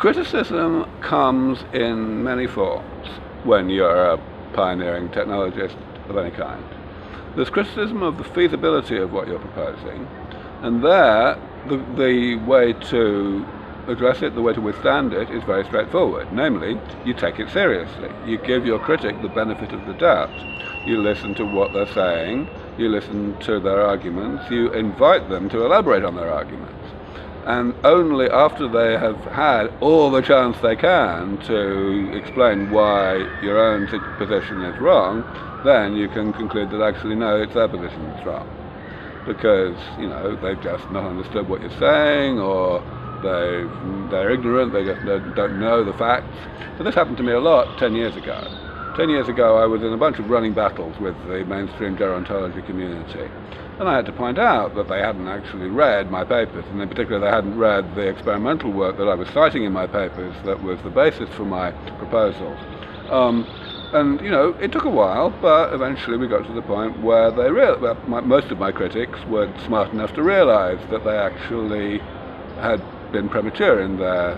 Criticism comes in many forms when you're a pioneering technologist of any kind. There's criticism of the feasibility of what you're proposing, and there the way to address it, the way to withstand it, is very straightforward. Namely, you take it seriously. You give your critic the benefit of the doubt. You listen to what they're saying, you listen to their arguments, you invite them to elaborate on their arguments. And only after they have had all the chance they can to explain why your own position is wrong, then you can conclude that actually no, it's their position that's wrong. Because, they've just not understood what you're saying, or they're ignorant, they just don't know the facts. So this happened to me a lot 10 years ago. 10 years ago I was in a bunch of running battles with the mainstream gerontology community. And I had to point out that they hadn't actually read my papers, and in particular they hadn't read the experimental work that I was citing in my papers that was the basis for my proposals. It took a while, but eventually we got to the point where most of my critics were smart enough to realize that they actually had been premature in their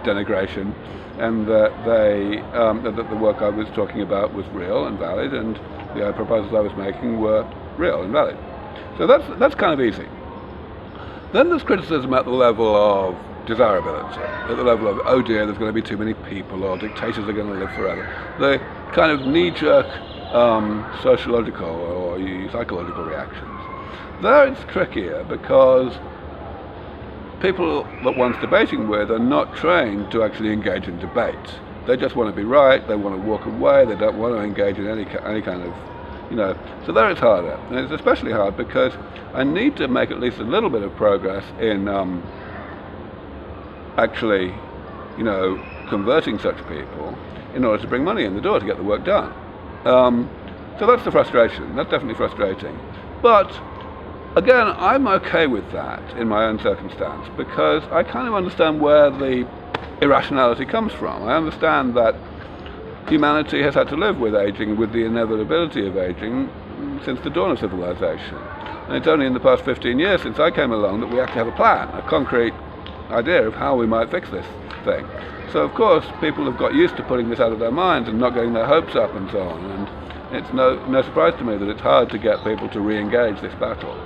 denigration, and that that the work I was talking about was real and valid, and the proposals I was making were real and valid. So that's kind of easy. Then there's criticism at the level of desirability, at the level of, oh dear, there's going to be too many people, or dictators are going to live forever. The kind of knee-jerk sociological or psychological reactions. There it's trickier because people that one's debating with are not trained to actually engage in debate. They just want to be right, they want to walk away, they don't want to engage in any kind of, so there it's harder. And it's especially hard because I need to make at least a little bit of progress in actually, converting such people in order to bring money in the door to get the work done. So that's the frustration, that's definitely frustrating. But again, I'm okay with that in my own circumstance because I kind of understand where the irrationality comes from. I understand that humanity has had to live with aging, with the inevitability of aging, since the dawn of civilization. And it's only in the past 15 years since I came along that we actually have a plan, a concrete idea of how we might fix this thing. So of course people have got used to putting this out of their minds and not getting their hopes up and so on. And it's no surprise to me that it's hard to get people to re-engage this battle.